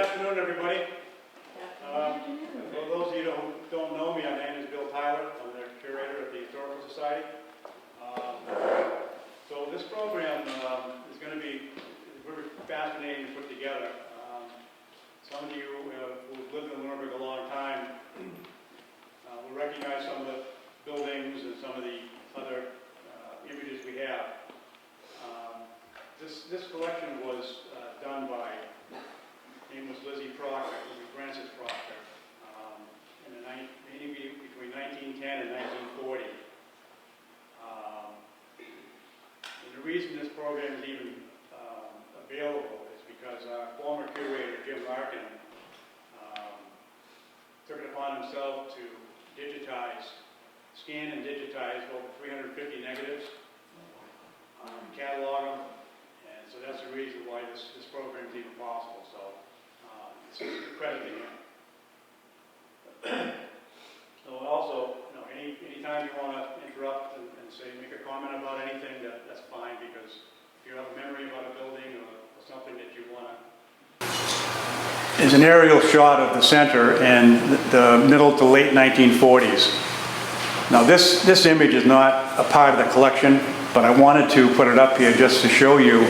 afternoon, everybody. For those of you who don't know me, my name is Bill Tyler. I'm the curator of the Historical Society. So this program is going to be very fascinating to put together. Some of you who've lived in Lunenburg a long time will recognize some of the buildings and some of the other images we have. This collection was done by, her name was Lizzie Proctor, Francis Proctor, maybe between 1910 and 1940. And the reason this program is even available is because our former curator, Jim Larkin, took it upon himself to scan and digitize over 350 negatives, catalog them, and so that's the reason why this program is even possible. So it's a credit to him. So also, anytime you want to interrupt and say, make a comment about anything, that's fine, because if you have a memory about a building or something that you want to. Is an aerial shot of the center in the middle to late 1940s. Now this image is not a part of the collection, but I wanted to put it up here just to show you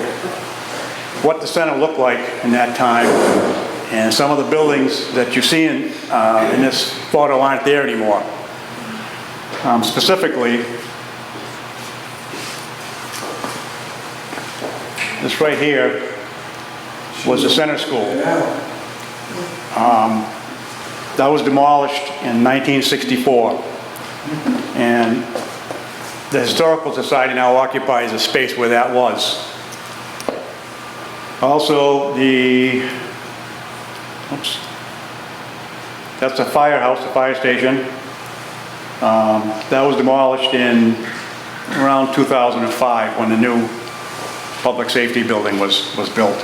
what the center looked like in that time. And some of the buildings that you see in this photo aren't there anymore. Specifically, this right here was the center school. That was demolished in 1964. And the Historical Society now occupies a space where that was. Also, that's the firehouse, the fire station. That was demolished in around 2005 when the new public safety building was built.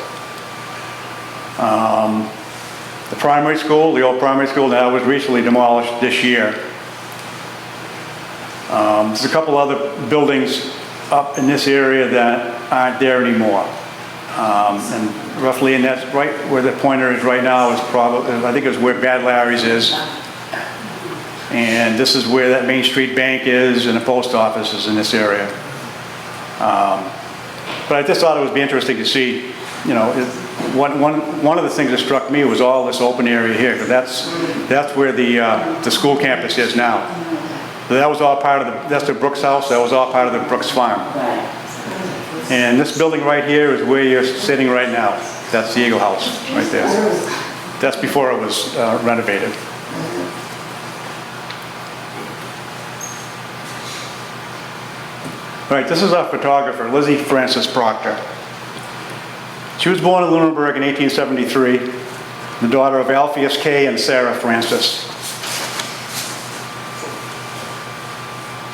The primary school, the old primary school, that was recently demolished this year. There's a couple other buildings up in this area that aren't there anymore. And roughly, and that's right where the pointer is right now is probably, I think it's where Bad Larry's is. And this is where that Main Street Bank is, and the post office is in this area. But I just thought it would be interesting to see, you know, one of the things that struck me was all this open area here, because that's where the school campus is now. So that was all part of that's the Brooks house, that was all part of the Brooks farm. And this building right here is where you're sitting right now. That's the Eagle House right there. That's before it was renovated. All right, this is our photographer, Lizzie Francis Proctor. She was born in Lunenburg in 1873, the daughter of Alpheus K. and Sarah Francis.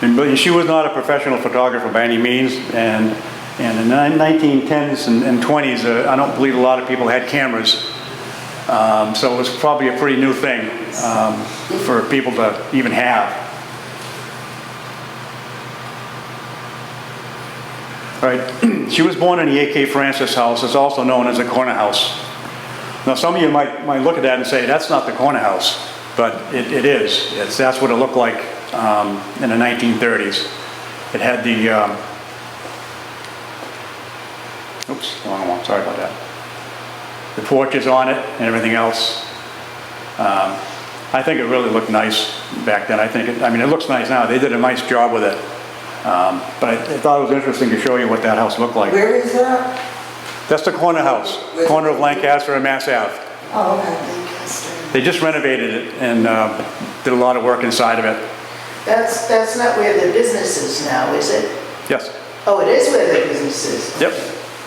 And she was not a professional photographer by any means, and in the 1910s and 20s, I don't believe a lot of people had cameras, so it was probably a pretty new thing for people to even have. All right, she was born in the A.K. Francis house. It's also known as the corner house. Now, some of you might look at that and say, that's not the corner house, but it is. That's what it looked like in the 1930s. It had the, oops, wrong one, sorry about that. The porches on it and everything else. I think it really looked nice back then. I mean, it looks nice now. They did a nice job with it. But I thought it was interesting to show you what that house looked like. Where is that? That's the corner house, corner of Lancaster and Mass Ave. Oh, okay, Lancaster. They just renovated it and did a lot of work inside of it. That's not where the business is now, is it? Yes. Oh, it is where the business is. Yep.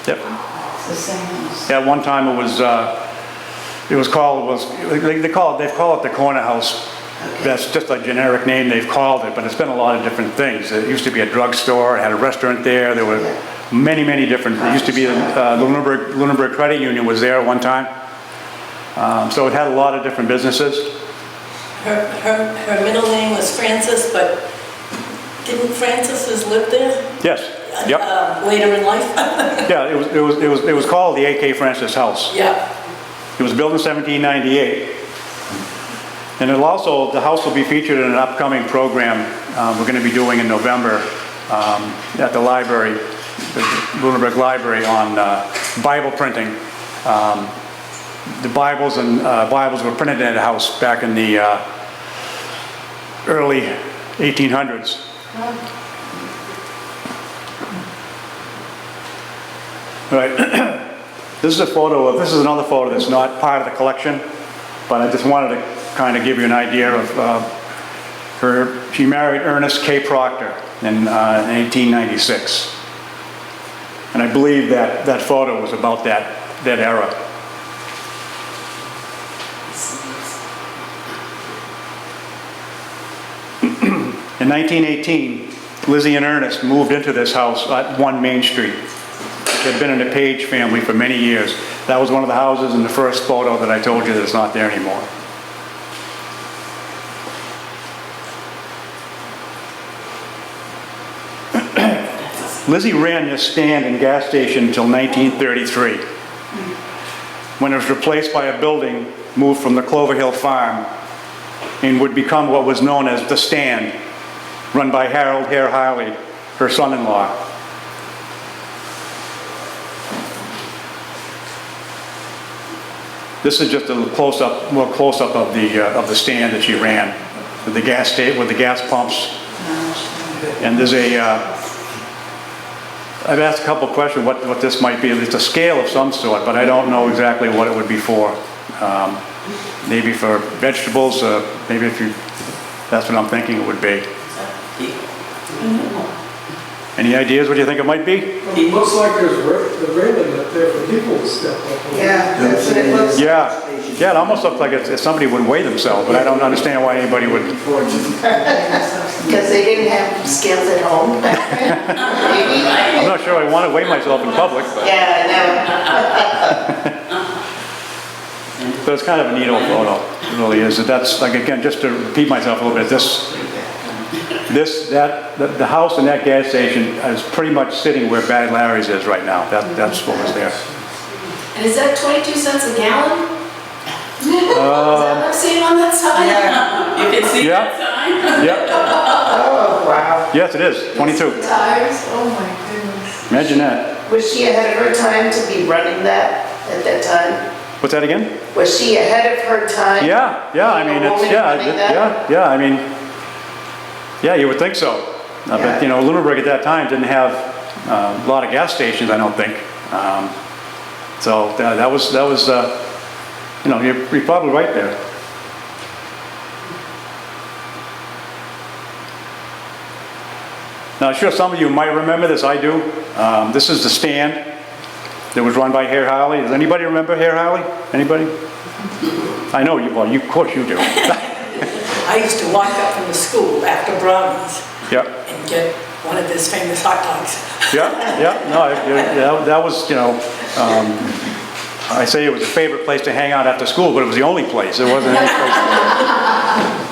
Yep. Oh, it's the same house. At one time they've called it the corner house. Okay. That's just a generic name they've called it, but it's been a lot of different things. It used to be a drugstore, it had a restaurant there. There were many different. It used to be the Lunenburg Credit Union was there at one time. So it had a lot of different businesses. Her middle name was Francis, but didn't Francis's live there? Yes. Yep. Later in life. Yeah, it was called the A.K. Francis House. Yeah. It was built in 1798. And it'll also, the house will be featured in an upcoming program we're going to be doing in November at the library, the Lunenburg Library, on Bible printing. The Bibles were printed in the house back in the early 1800s. Right. This is another photo that's not part of the collection, but I just wanted to kind of give you an idea of she married Ernest K. Proctor in 1896. And I believe that photo was about that era. In 1918, Lizzie and Ernest moved into this house at 1 Main Street. It had been in the Page family for many years. That was one of the houses in the first photo that I told you that's not there anymore. Lizzie ran this stand and gas station until 1933, when it was replaced by a building moved from the Clover Hill farm and would become what was known as the Stand, run by Harold Hare Harley, her son-in-law. This is just a more close-up of the stand that she ran with the gas pumps. And there's I've asked a couple of questions what this might be. It's a scale of some sort, but I don't know exactly what it would be for. Maybe for vegetables, maybe that's what I'm thinking it would be. Any ideas what you think it might be? It looks like there's the railing up there for people to step up on. Yeah, that's what it looks like. Yeah, it almost looks like somebody would weigh themselves, but I don't understand why anybody would. Because they didn't have scales at home back then. Maybe. I'm not sure I want to weigh myself in public, but. Yeah, I So it's kind of a neat old photo. It really is. That's like, again, just to repeat myself a little bit. The house and that gas station is pretty much sitting where Bad Larry's is right now. That's what was there. And is that 22 cents a gallon? Is that what I'm seeing on that sign? Yeah. You can see Yeah. that sign? Yep. Oh, wow. Yes, it is. 22. Tires, oh my goodness. Imagine that. Was she ahead of her time to be running that at that time? What's that again? Was she ahead of her time? Yeah. I mean, it's I mean, yeah. You would think so. But you know, Lunenburg at that time didn't have a lot of gas stations. I don't think. So that was you know, you're probably right there. Now, I'm sure some of you might remember this. I do. This is the stand that was run by Hare Harley. Does anybody remember Hare Harley? Anybody? I know you. Well, of course you do. I used to walk up from the school after Brownies Yep. and get one of his famous hot dogs. Yeah. No, that was, you know, I say it was a favorite place to hang out after school, but it was the only place. There wasn't any place.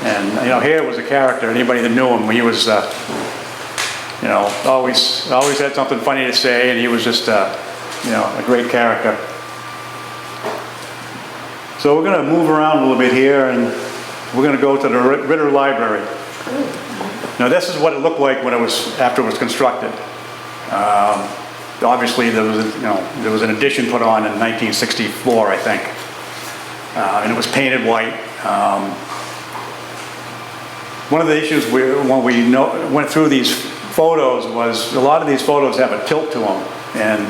And you know, Hare was a character. Anybody that knew him, he was, you know, always had something funny to say, and he was just, you know, a great character. So we're going to move around a little bit here, and we're going to go to the Ritter Library. Now, this is what it looked like when after it was constructed. Obviously, there was an addition put on in 1964, I think, and it was painted white. One of the issues when we went through these photos was a lot of these photos have a tilt to them, and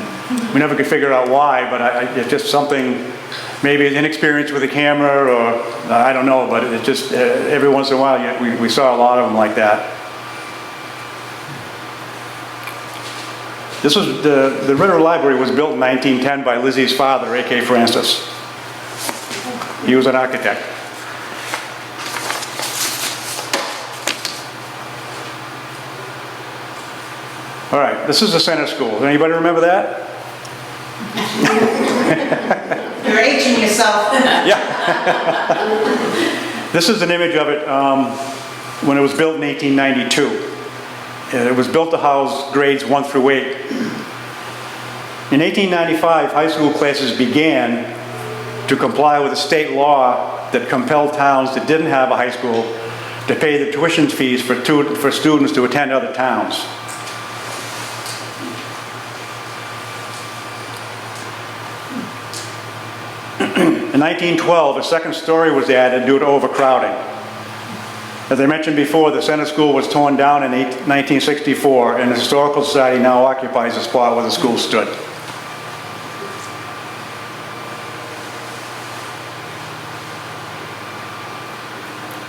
we never could figure out why. But it's just something, maybe inexperience with the camera, or I don't know. But it just every once in a while we saw a lot of them like that. This was the Ritter Library was built in 1910 by Lizzie's father, A.K. Francis. He was an architect. All right, this is the center school. Does anybody remember that? You're aging yourself. Yeah. This is an image of it when it was built in 1892. It was built to house grades 1 through 8. In 1895, high school classes began to comply with a state law that compelled towns that didn't have a high school to pay the tuition fees for students to attend other towns. In 1912, a second story was added due to overcrowding. As I mentioned before, the center school was torn down in 1964, and the Historical Society now occupies the spot where the school stood.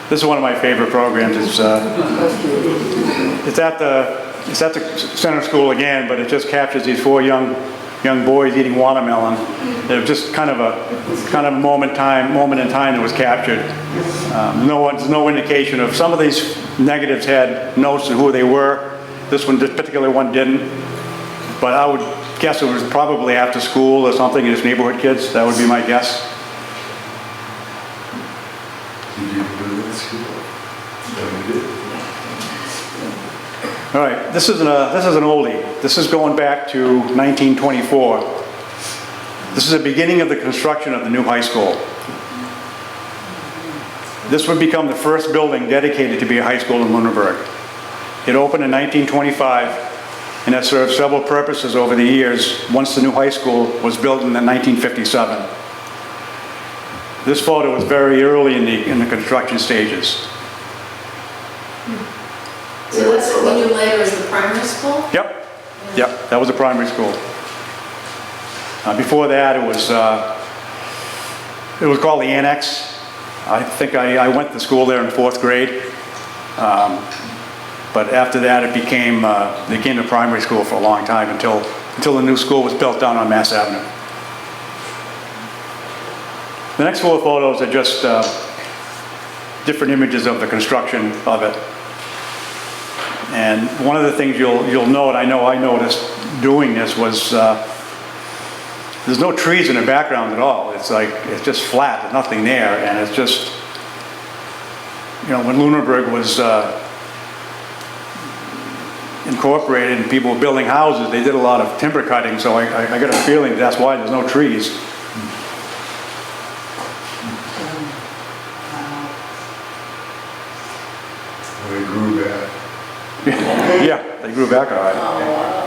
This is one of my favorite programs. It's at the center school again, but it just captures these four young boys eating watermelon. They're just kind of a moment in time that was captured. There's no indication of, some of these negatives had notes of who they were. This particular one didn't. But I would guess it was probably after school or something, and it's neighborhood kids. That would be my guess. All right, this is an oldie. This is going back to 1924. This is the beginning of the construction of the new high school. This would become the first building dedicated to be a high school in Lunenburg. It opened in 1925 and has served several purposes over the years once the new high school was built in 1957. This photo was very early in the construction stages. So that's what we knew later as the primary school? Yep, that was a primary school. Before that, it was called the Annex. I think I went to school there in 4th grade. But after that, it became the primary school for a long time until the new school was built down on Mass Avenue. The next 4 photos are just different images of the construction of it. And one of the things you'll note, I noticed doing this, was there's no trees in the background at all. It's just flat, there's nothing there, and it's just, when Lunenburg was incorporated and people were building houses, they did a lot of timber cutting, so I got a feeling that's why there's no trees. They grew back. Yeah, they grew back all right. Oh, wow.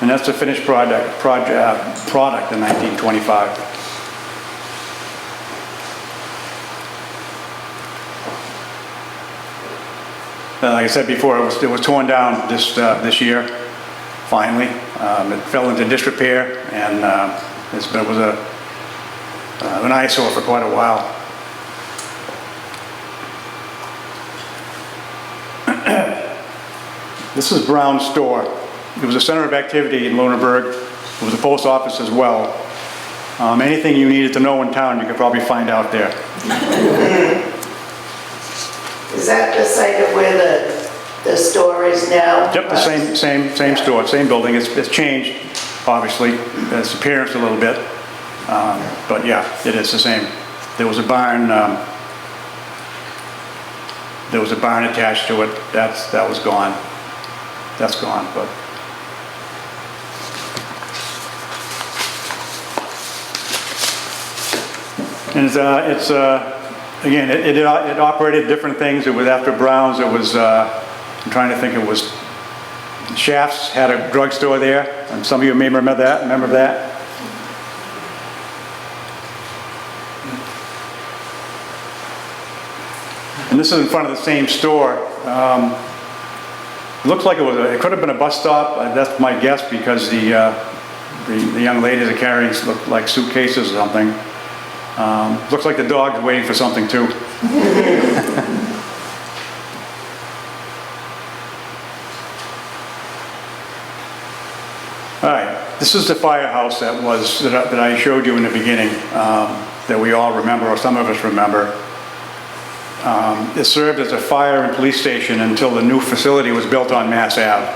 And that's the finished product in 1925. Like I said before, it was torn down this year, finally. It fell into disrepair, and it was an eyesore for quite a while. This is Brown's store. It was a center of activity in Lunenburg. It was a post office as well. Anything you needed to know in town, you could probably find out there. Is that the site of where the store is now? Yep, the same store, same building. It's changed, obviously, its appearance a little bit. But yeah, it is the same. There was a barn. There was a barn attached to it. That was gone. That's gone. But and it's again, it operated different things. It was after Brown's. It was I'm trying to think. It was Shaft's had a drugstore there, and some of you may remember that. And this is in front of the same store. It looks like it could have been a bus stop. That's my guess, because the young ladies are carrying look like suitcases or something. Looks like the dog's waiting for something too. All right, this is the firehouse that I showed you in the beginning, that we all remember, or some of us remember. It served as a fire and police station until the new facility was built on Mass Ave.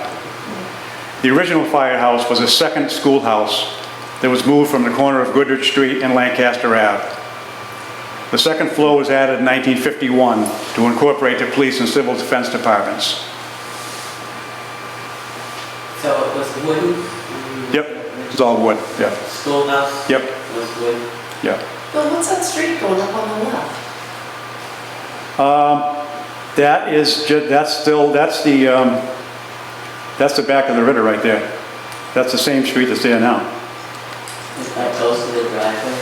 The original firehouse was a second schoolhouse that was moved from the corner of Goodrich Street and Lancaster Ave. The second floor was added in 1951 to incorporate the police and civil defense departments. wooden? Yep, it's all wood, yeah, Schoolhouse? Yep. Was wood? yeah. Bill, what's that street going up on the left? That is that's the back of the Ritter right there. That's the same street that's there now. Is that close to the driveway?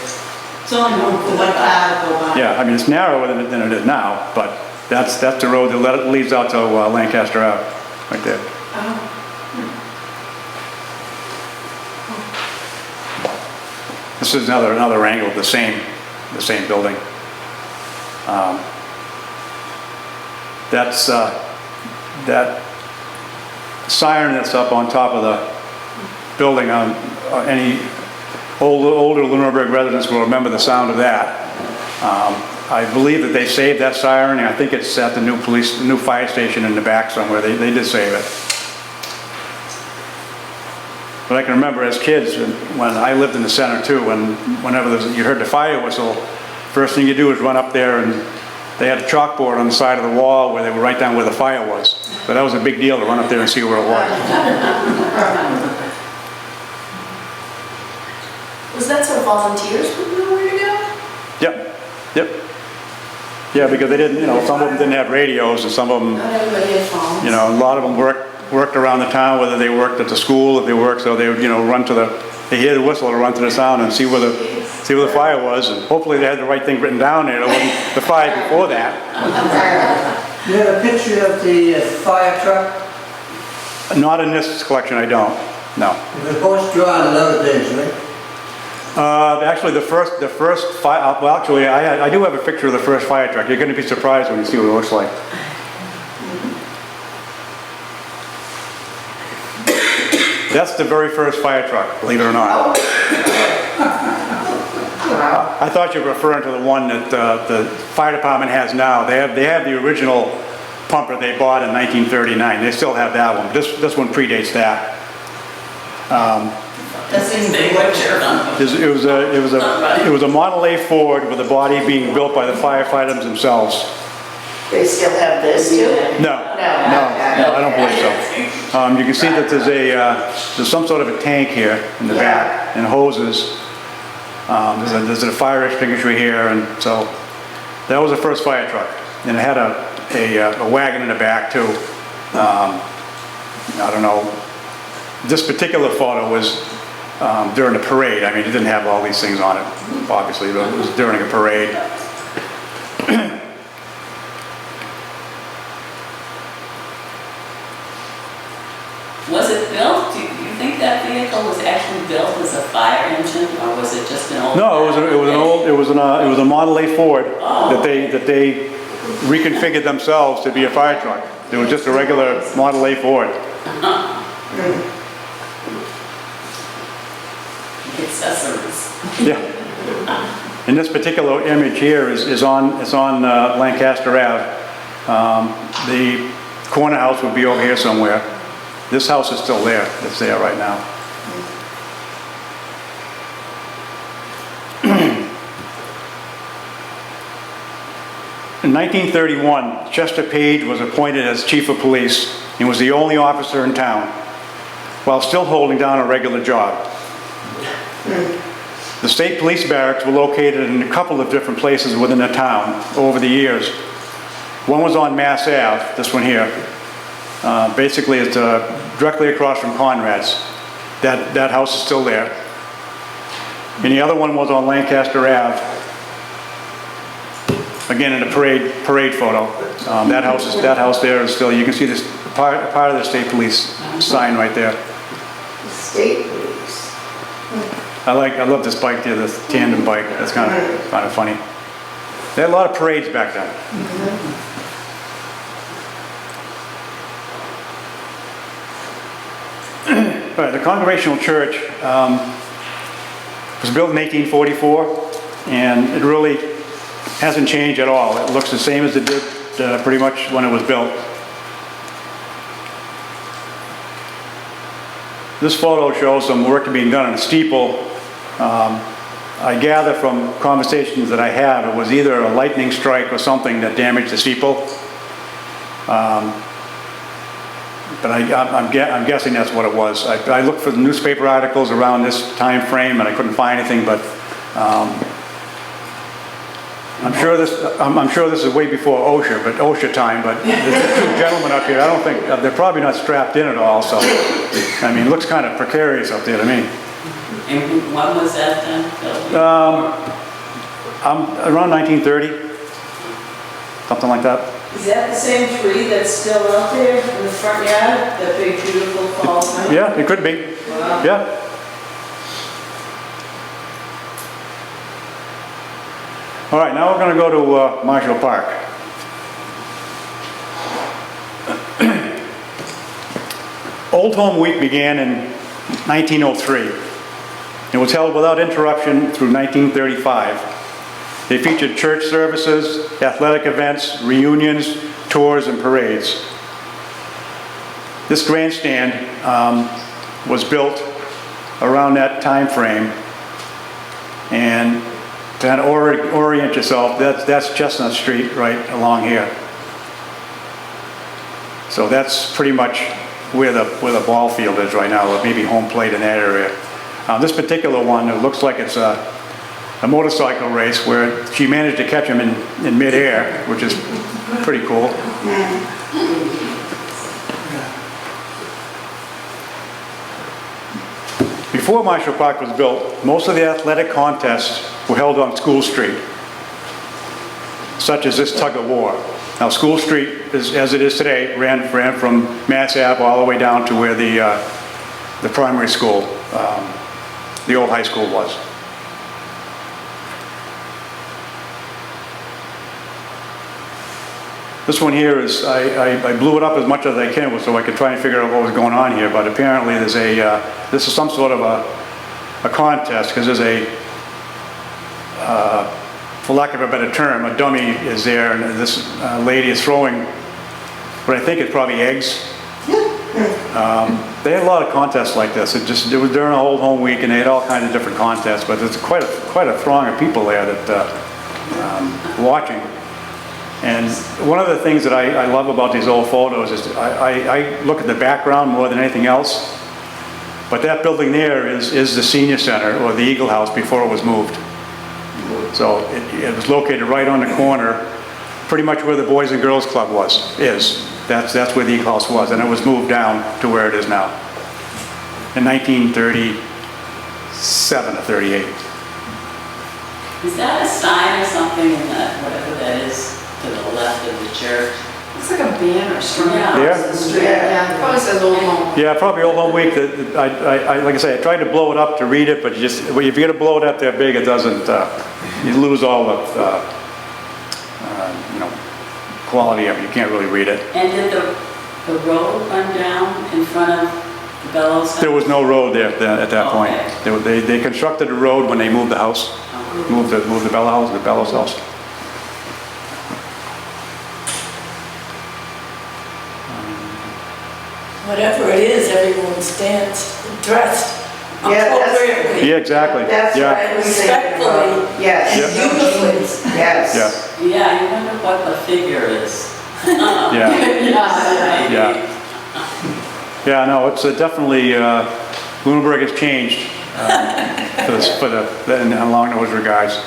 It's only one for one car to go by. Yeah, I mean, it's narrower than it is now, but that's the road that leads out to Lancaster Ave, right there. Oh. This is another angle of the same building. That's that siren that's up on top of the building. Any older Lunenburg residents will remember the sound of that. I believe that they saved that siren, and I think it's at the new fire station in the back somewhere. They did save it. But I can remember as kids, when I lived in the center too, and whenever you heard the fire whistle, first thing you do is run up there, and they had a chalkboard on the side of the wall where they would write down where the fire was. But that was a big deal to run up there and see where it was. Was that so volunteers would know where to go? Yep, yep. Yeah, because they didn't, some of them didn't have radios, and some of them, Not everybody had phones. a lot of them worked around the town, whether they worked at the school, if they worked, so they would, run to they hear the whistle to run to the sound and see where the fire was, and hopefully they had the right thing written down there. It wasn't the fire before that. You have a picture of the fire truck? Not in this collection, I don't. No. It was horse drawn in other days, right? Actually, the first fire. Well, actually, I do have a picture of the first fire truck. You're going to be surprised when you see what it looks like. That's the very first fire truck, believe it or not. I thought you were referring to the one that the fire department has now. They have the original pumper they bought in 1939. They still have that one. This one predates that. It was a Model A Ford with a body being built by the firefighters themselves. They still have this too? No, I don't believe so. You can see that there's some sort of a tank here in the back and hoses. There's a fire extinguisher here, and so that was the first fire truck. And it had a wagon in the back too. I don't know. This particular photo was during a parade. I mean, it didn't have all these things on it, obviously, but it was during a parade. Was it built? Do you think that vehicle was actually built as a fire engine, or was it just an old? No, it was a Model A Ford that they reconfigured themselves to be a fire truck. It was just a regular Model A Ford. Accessories. Yeah. And this particular image here is on Lancaster Ave. The corner house would be over here somewhere. This house is still there. It's there right now. In 1931, Chester Page was appointed as chief of police and was the only officer in town, while still holding down a regular job. The state police barracks were located in a couple of different places within the town over the years. One was on Mass Ave, this one here. Basically, it's directly across from Conrad's. That house is still there. And the other one was on Lancaster Ave. Again, in a parade photo. That house there is still. You can see this part of the state police sign right there. State police. I love this bike there, this tandem bike. That's kind of funny. They had a lot of parades back then. Right, the Congregational Church was built in 1844, and it really hasn't changed at all. It looks the same as it did pretty much when it was built. This photo shows some work being done on the steeple. I gather from conversations that I have, it was either a lightning strike or something that damaged the steeple. But I'm guessing that's what it was. I looked for the newspaper articles around this time frame, and I couldn't find anything, but I'm sure this is way before OSHA time, but there's two gentlemen up here, I don't think, they're probably not strapped in at all, so, I mean, it looks kind of precarious up there to me. And when was that then, Bill? I'm around 1930, something like that. Is that the same tree that's still out there in the front yard, that big beautiful fall pine? Yeah, it could be, Wow. yeah. All right, now we're going to go to Marshall Park. Old Home Week began in 1903. It was held without interruption through 1935. They featured church services, athletic events, reunions, tours, and parades. This grandstand was built around that time frame, and to kind of orient yourself, that's Chestnut Street right along here. So that's pretty much where the ball field is right now, or maybe home plate in that area. This particular one, it looks like it's a motorcycle race where she managed to catch him in midair, which is pretty cool. Before Marshall Park was built, most of the athletic contests were held on School Street, such as this tug of war. Now, School Street, as it is today, ran from Mass Ave all the way down to where the primary school, the old high school was. This one here is, I blew it up as much as I can so I could try and figure out what was going on here, but apparently there's this is some sort of a contest, because there's for lack of a better term, a dummy is there, and this lady is throwing what I think is probably eggs. They had a lot of contests like this. It was during a Old Home Week, and they had all kinds of different contests, but there's quite a throng of people there that watching. And one of the things that I love about these old photos is I look at the background more than anything else. But that building there is the senior center, or the Eagle House, before it was moved. So it was located right on the corner, pretty much where the Boys and Girls Club is. That's where the Eagle House was, and it was moved down to where it is now in 1937 or 38. Is that a sign or something in that, whatever that is, to the left of the church? Looks like a banner strung Yeah. across the street. Yeah, it probably says Old Home. Yeah, probably Old Home Week. Like I say, I tried to blow it up to read it, but if you're going to blow it up that big, it doesn't. You lose all the quality of it. You can't really read it. And did the road run down in front of the Bellows house? There was no road there at that point. Okay. They constructed a road when they moved the house, moved the Bellows house. Whatever it is, everyone stands dressed Yeah, that's- appropriately. Yeah, exactly. That's Yeah. what I was thinking Respectfully. about. Yes. And beautifully. Yes. Yeah. Yeah, you wonder what the figure is. Yeah. Yeah. Yeah. No, it's definitely Lunenburg has changed along those regards.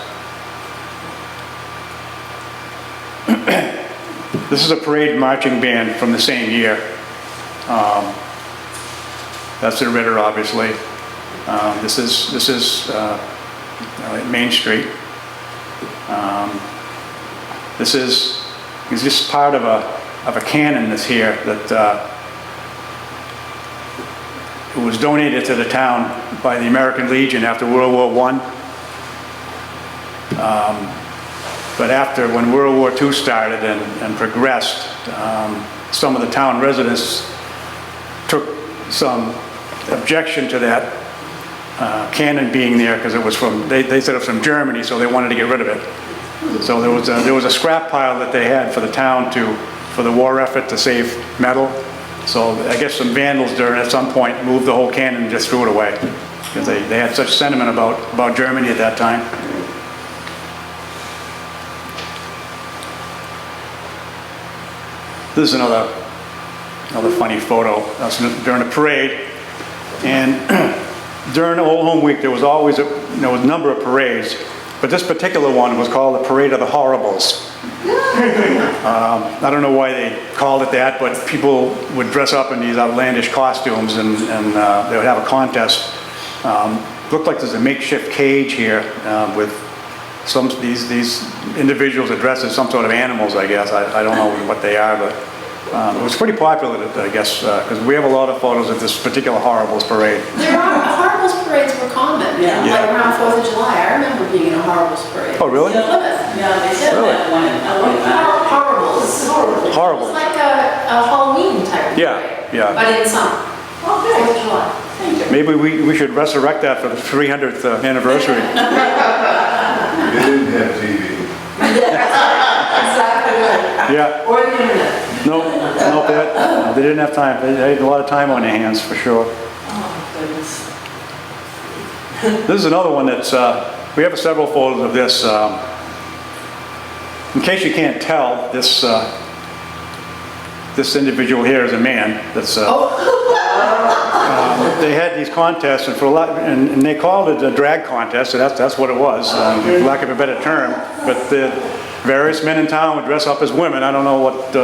This is a parade marching band from the same year. That's the Ritter, obviously. This is Main Street. This is just part of a cannon that's here that it was donated to the town by the American Legion after World War I. But when World War II started and progressed, some of the town residents took some objection to that cannon being there, because it was they said it was from Germany, so they wanted to get rid of it. So there was a scrap pile that they had for the town for the war effort to save metal. So I guess some vandals at some point moved the whole cannon and just threw it away, because they had such sentiment about Germany at that time. This is another another funny photo. That's during a parade. And during Old Home Week, there was always a number of parades, but this particular one was called the Parade of the Horribles. I don't know why they called it that, but people would dress up in these outlandish costumes, and they would have a contest. Looked like there's a makeshift cage here with these individuals are dressed as some sort of animals, I guess. I don't know what they are, but it was pretty popular, I guess, because we have a lot of photos of this particular Horribles parade. There are, Horribles parades were common, Yeah. like around 4th of July. I remember being in a Horribles parade. Oh, really? In Plymouth. Yeah, they said Really? that one. Horribles. Horrible. Horrible. It's like a Halloween type of Yeah, parade. yeah. But in summer. Oh, 4th good. of July. Thank you. Maybe we should resurrect that for the 300th anniversary. They didn't have TV. Exactly right. Yeah. Or the internet. No, they didn't have time. They had a lot of time on their hands, for sure. Oh, goodness. This is another one that's, we have several photos of this. In case you can't tell, this individual here is a man. That's, they had these contests, and for a lot, and they called it a drag contest, so that's what it was, for lack of a better term. But the various men in town would dress up as women. I don't know what,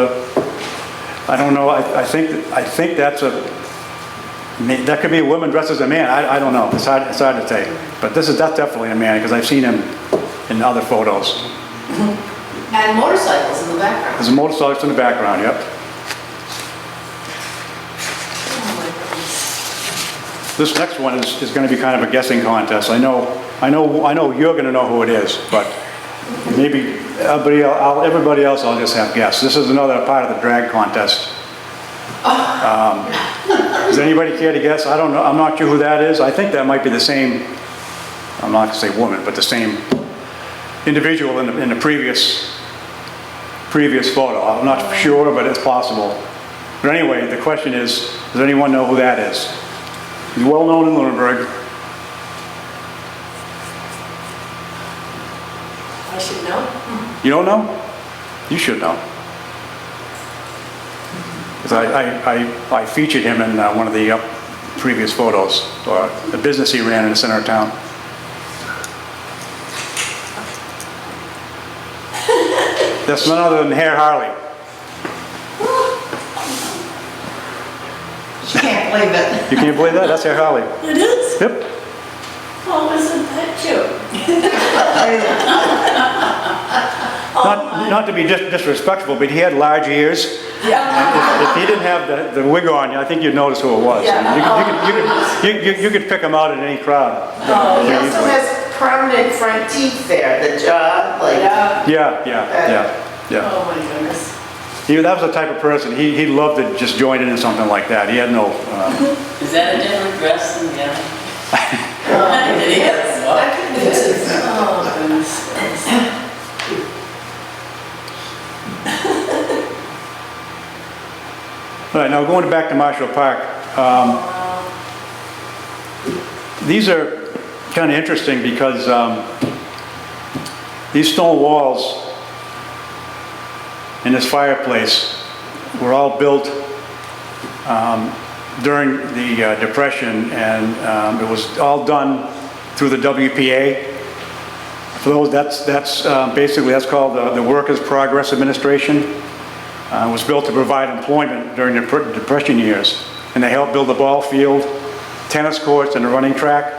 I don't know. I think that's that could be a woman dressed as a man. I don't know. It's hard to say. But that's definitely a man, because I've seen him in other photos. And motorcycles in the background. There's a motorcycle in the background. Yep. Oh, my goodness. This next one is going to be kind of a guessing contest. I know you're going to know who it is, but maybe everybody else I'll just have guess. This is another part of the drag contest. Does anybody care to guess? I don't know. I'm not sure who that is. I think that might be the same. I'm not going to say woman, but the same individual in the previous photo. I'm not sure, but it's possible. But anyway, the question is, does anyone know who that is? He's well known in Lunenburg. I should know. You don't know? You should know. Because I featured him in one of the previous photos, or the business he ran in the center of town. That's none other than Herr Harley. She can't believe it. You can't believe that? That's Herr Harley. It is? Yep. Oh, isn't that cute? Not to be disrespectful, but he had large ears. Yeah. If he didn't have the wig on, I think you'd notice who it was. Yeah. You could pick him out in any crowd. He also has prominent front teeth there, the jaw, like. Yeah. Oh, my goodness. That was the type of person, he loved to just join in something like that. He had no... Is that a different dress than the other? It is. That could be it. Oh, goodness. All right, now going back to Marshall Park, these are kind of interesting because these stone walls in this fireplace were all built during the Depression, and it was all done through the WPA. For those, that's called the Workers' Progress Administration. It was built to provide employment during the Depression years, and they helped build the ball field, tennis courts, and a running track.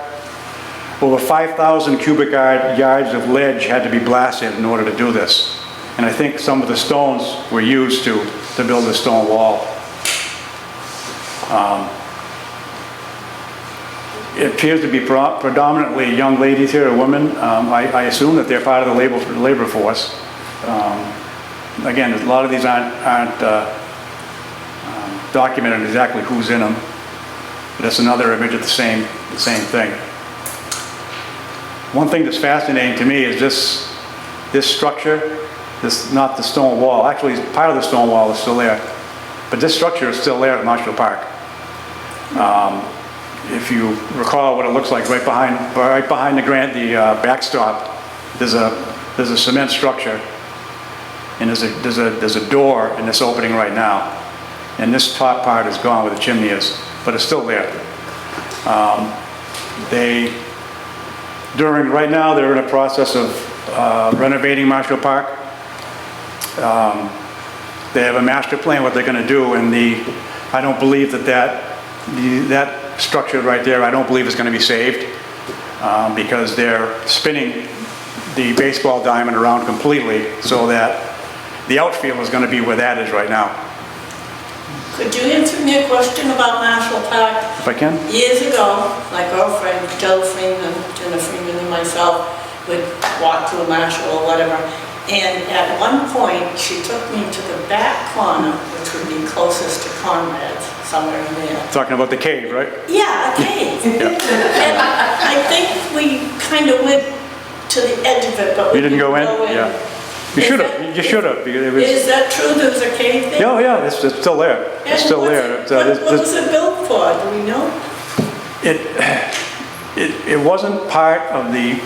Over 5,000 cubic yards of ledge had to be blasted in order to do this. And I think some of the stones were used to build the stone wall. It appears to be predominantly young ladies here, or women. I assume that they're part of the labor force. Again, a lot of these aren't documented exactly who's in them. But that's another image of the same thing. One thing that's fascinating to me is this structure. Not the stone wall. Actually, part of the stone wall is still there, but this structure is still there at Marshall Park. If you recall what it looks like, right behind the backstop, there's a cement structure, and there's a door in this opening right now. and this top part is gone where the chimney is, but it's still there. Right now, they're in a process of renovating Marshall Park. They have a master plan what they're going to do, and I don't believe that structure right there, I don't believe is going to be saved because they're spinning the baseball diamond around completely so that the outfield is going to be where that is right now. Could you answer me a question about Marshall Park? If I can? Years ago, my girlfriend, Joe Freeman, Jenna Freeman, and myself would walk to a Marshall or whatever. And at one point, she took me to the back corner, which would be closest to Conrad's, somewhere in there. Talking about the cave, right? Yeah, a cave. Yeah. And I think we kind of went to the edge of it, but we You didn't go in? Yeah. You Is should that- have. You should have, because it was... Is that true? There's a cave there? Oh, yeah, it's still there. It's And still what's there. it- What was it built for? Do we know? It wasn't part of the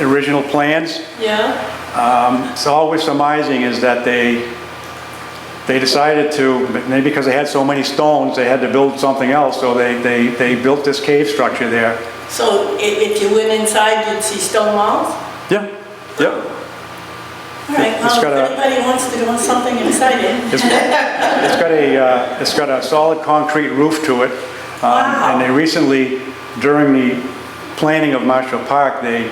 original plans. Yeah? So all we're surmising is that they decided to, maybe because they had so many stones, they had to build something else, so they built this cave structure there. So if you went inside, you'd see stone walls? Yeah, yeah. All right, It's well, got if anybody wants to do something exciting. It's got a solid concrete roof to it. Wow. And they recently, during the planning of Marshall Park, they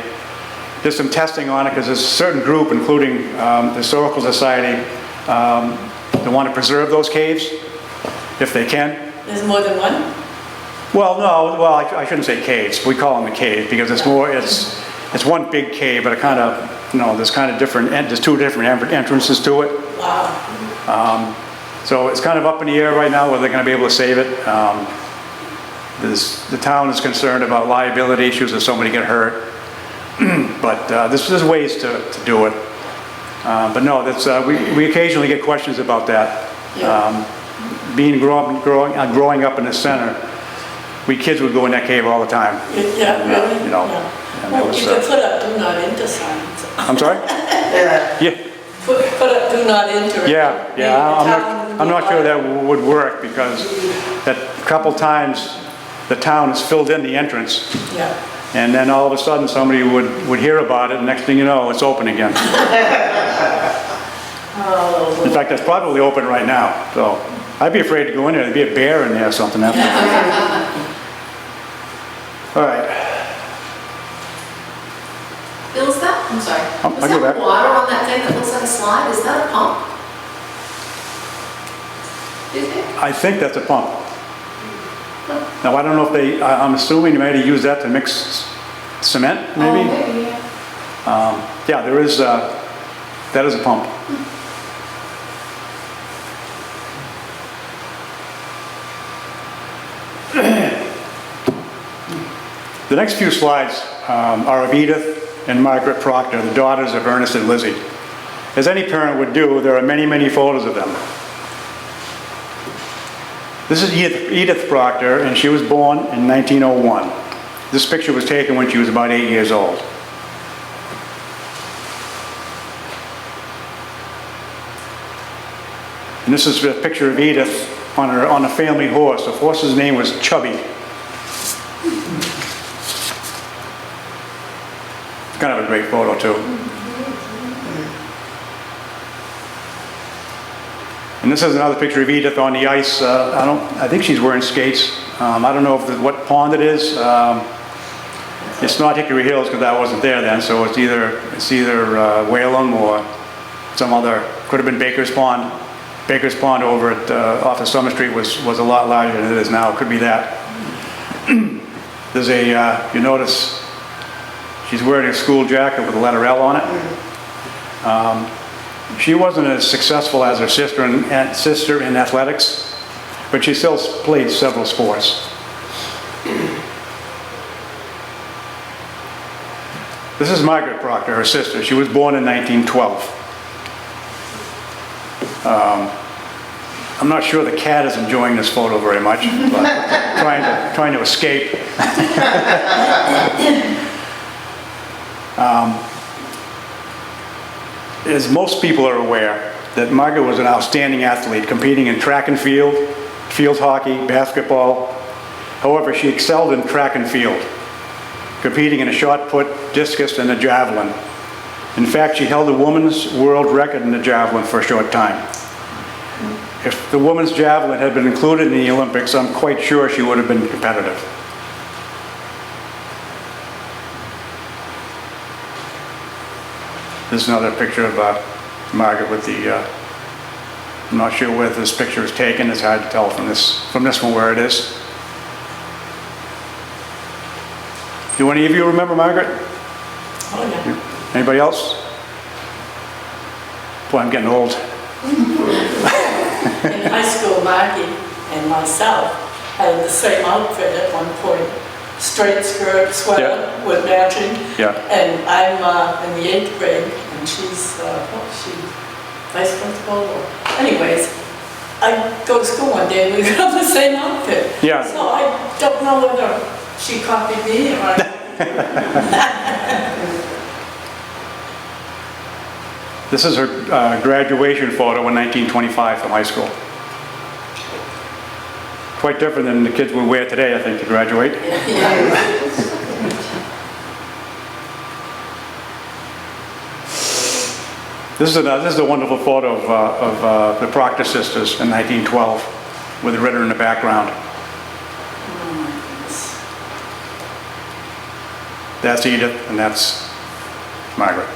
did some testing on it because there's a certain group, including the Historical Society, that want to preserve those caves if they can. There's more than one? Well, no, well, I shouldn't say caves. We call them a cave because it's one big cave, but it kind of, there's kind of different, there's two different entrances to it. Wow. So it's kind of up in the air right now whether they're going to be able to save it. The town is concerned about liability issues if somebody get hurt. But there's ways to do it. But no, we occasionally get questions about that. Yeah. Growing up in the center, we kids would go in that cave all the time. Yeah, really? You know, Yeah. and Well, it was, you could put up do not enter signs. I'm sorry? Yeah, Put up do not enter. yeah. Maybe the town I'm not sure would- that would work because that couple times the town has filled in the entrance. Yeah. And then all of a sudden, somebody would hear about it, and next thing you know, it's open again. Oh, In fact, it's probably open right now, so I'd be afraid to go in there. There'd be a bear in there or something. All right. Bill, is that, I'm sorry, I'll was go that back. water on that thing that looks like a slide? Is that a pump? Do you think? I think that's a pump. Now, I don't know if I'm assuming they might have used that to mix cement, maybe? Oh, maybe, yeah. Yeah, that is a pump. The next few slides are of Edith and Margaret Proctor, the daughters of Ernest and Lizzie. As any parent would do, there are many, many photos of them. This is Edith Proctor, and she was born in 1901. This picture was taken when she was about 8 years old. And this is a picture of Edith on a family horse. The horse's name was Chubby. It's kind of a great photo, too. And this is another picture of Edith on the ice. I think she's wearing skates. I don't know what pond it is. It's not Hickory Hills because I wasn't there then, so it's either Whalum or some other, could have been Baker's Pond. Baker's Pond over at off of Summer Street was a lot larger than it is now. It could be that. There's you notice she's wearing a school jacket with the letter L on it. She wasn't as successful as her sister in athletics, but she still played several sports. This is Margaret Proctor, her sister. She was born in 1912. I'm not sure the cat is enjoying this photo very much, but trying to escape. As most people are aware, that Margaret was an outstanding athlete, competing in track and field, field hockey, basketball. However, she excelled in track and field, competing in a shot put, discus, and a javelin. In fact, she held the women's world record in the javelin for a short time. If the women's javelin had been included in the Olympics, I'm quite sure she would have been competitive. This is another picture of Margaret with the, I'm not sure where this picture is taken. It's hard to tell from this one where it is. Do any of you remember Margaret? Oh, yeah. Anybody else? Boy, I'm getting old. In high school, Maggie and myself had the same outfit at one point. Straight skirt, sweater with matching. Yeah. And I'm in the 8th grade, and she's, vice principal? Or, anyways, I go to school one day, and we got the same outfit. Yeah. So I don't know whether she copied me or I... This is her graduation photo in 1925 from high school. Quite different than the kids we wear today, I think, to graduate. This is a wonderful photo of the Proctor sisters in 1912 with Ritter in the background. That's Edith, and that's Margaret.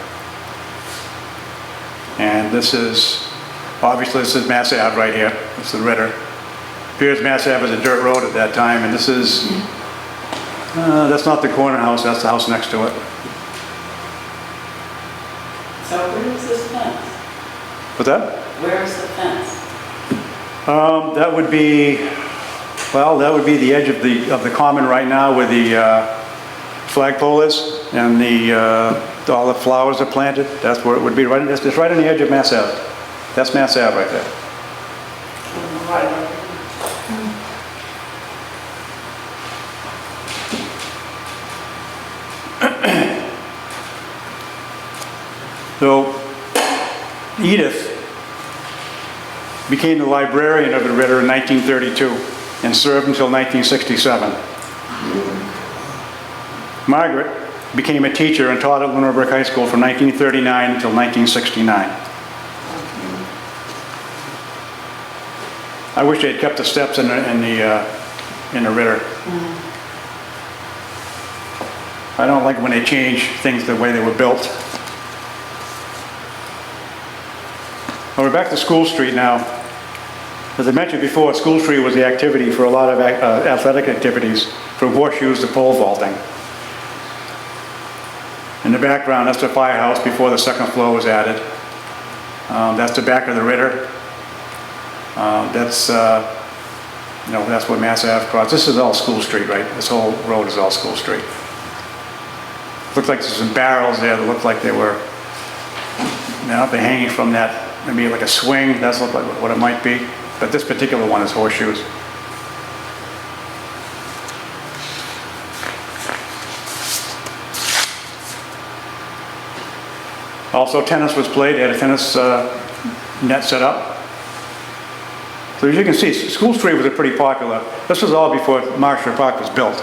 And this is, obviously this is Mass Ave right here. This is the Ritter. Appears Mass Ave was a dirt road at that time, and this is, that's not the corner house, that's the house next to it. So where is this fence? What's that? Where is the fence? That would be, well, that would be the edge of the common right now where the flagpole is, and all the flowers are planted. That's where it would be, right. It's right on the edge of Mass Ave. That's Mass Ave right there. So, Edith became the librarian of the Ritter in 1932 and served until 1967. Margaret became a teacher and taught at Lunenburg High School from 1939 until 1969. I wish they had kept the steps in the Ritter. I don't like when they change things the way they were built. Well, we're back to School Street now. As I mentioned before, School Street was the activity for a lot of athletic activities, from horseshoes to pole vaulting. In the background, that's the firehouse before the second floor was added. That's the back of the Ritter. That's what Mass Ave crosses. This is all School Street, right? This whole road is all School Street. Looks like there's some barrels there that look like they were, they're hanging from that, maybe like a swing. That's like what it might be. But this particular one is horseshoes. Also, tennis was played. They had a tennis net set up. So as you can see, School Street was pretty popular. This was all before Marshall Park was built.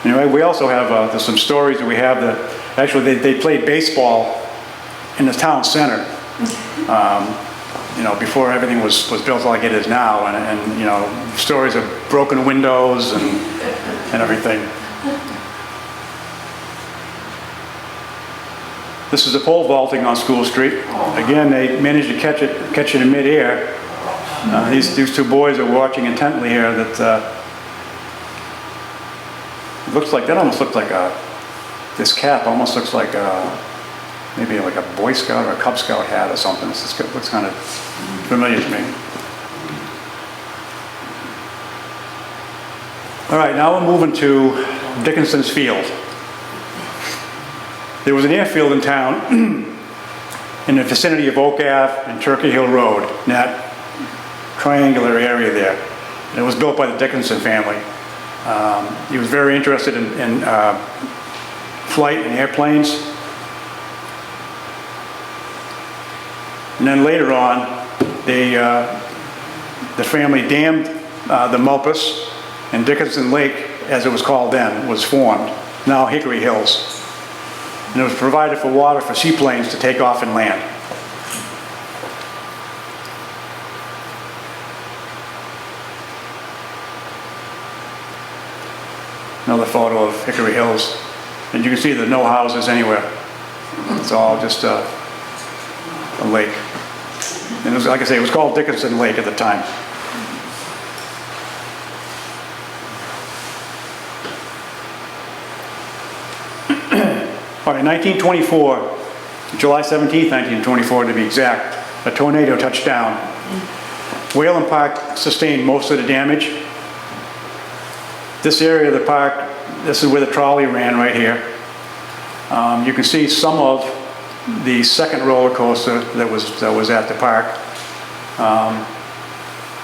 Anyway, we also have, there's some stories that we have that, actually they played baseball in the town center, before everything was built like it is now, and stories of broken windows and everything. This is the pole vaulting on School Street. Again, they managed to catch it in midair. These two boys are watching intently here. That almost looks like this cap almost looks like maybe like a Boy Scout or a Cub Scout hat or something. This looks kind of familiar to me. All right, now we're moving to Dickinson's Field. There was an airfield in town in the vicinity of Oak Ave and Turkey Hill Road, in that triangular area there. And it was built by the Dickinson family. He was very interested in flight and airplanes. And then later on, the family dammed the Mulpus, and Dickinson Lake, as it was called then, was formed, now Hickory Hills. And it was provided for water for seaplanes to take off and land. Another photo of Hickory Hills. And you can see there are no houses anywhere. It's all just a lake. And it was, like I say, it was called Dickinson Lake at the time. All right, 1924, July 17th, 1924 to be exact, a tornado touched down. Whalen Park sustained most of the damage. This area of the park, this is where the trolley ran right here. You can see some of the second roller coaster that was at the park.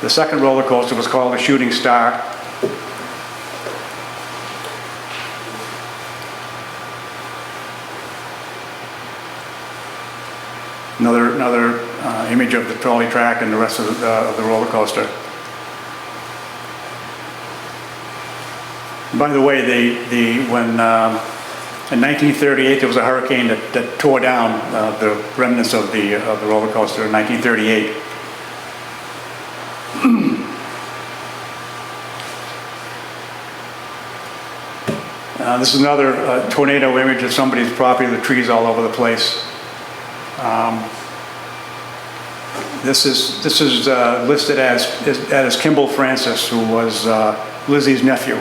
The second roller coaster was called the Shooting Star. Another image of the trolley track and the rest of the roller coaster. By the way, when in 1938 there was a hurricane that tore down the remnants of the roller coaster in 1938. This is another tornado image of somebody's property with trees all over the place. This is listed as Kimball Francis, who was Lizzie's nephew.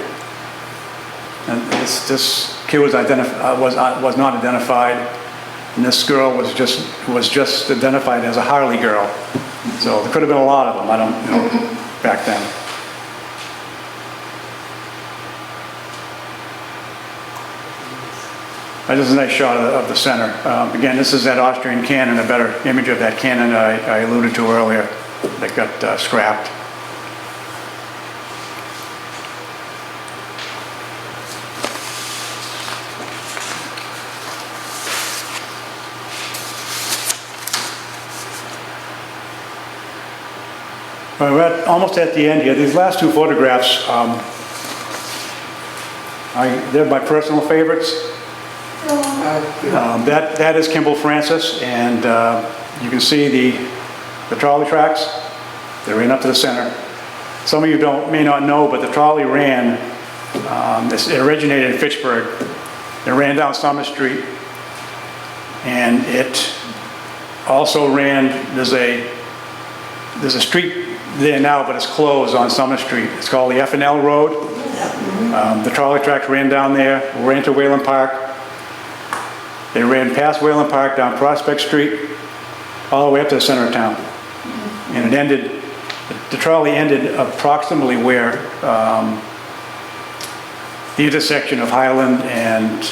And this kid was not identified, and this girl was just identified as a Harley girl. So there could have been a lot of them. I don't know back then. This is a nice shot of the center. Again, this is that Austrian cannon, a better image of that cannon I alluded to earlier that got scrapped. All right, we're almost at the end here. These last two photographs, they're my personal favorites. That is Kimball Francis, and you can see the trolley tracks. They ran up to the center. Some of you may not know, but the trolley ran, it originated in Fitchburg. It ran down Summer Street, and it also ran, there's a street there now, but it's closed on Summer Street. It's called the F&L Road. The trolley tracks ran down there, ran to Whalen Park. They ran past Whalen Park, down Prospect Street, all the way up to the center of town. And it ended, the trolley ended approximately where the intersection of Highland and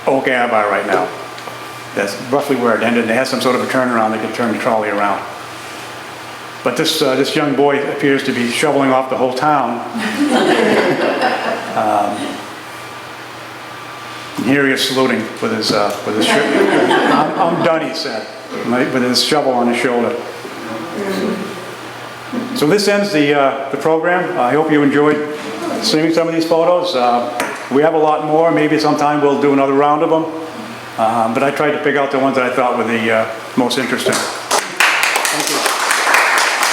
Oak Ave are right now. That's roughly where it ended. They had some sort of a turnaround that could turn the trolley around. But this young boy appears to be shoveling off the whole town. And here he is saluting with his I'm done, he said, with his shovel on his shoulder. So this ends the program. I hope you enjoyed seeing some of these photos. We have a lot more. Maybe sometime we'll do another round of them. But I tried to pick out the ones that I thought were the most interesting.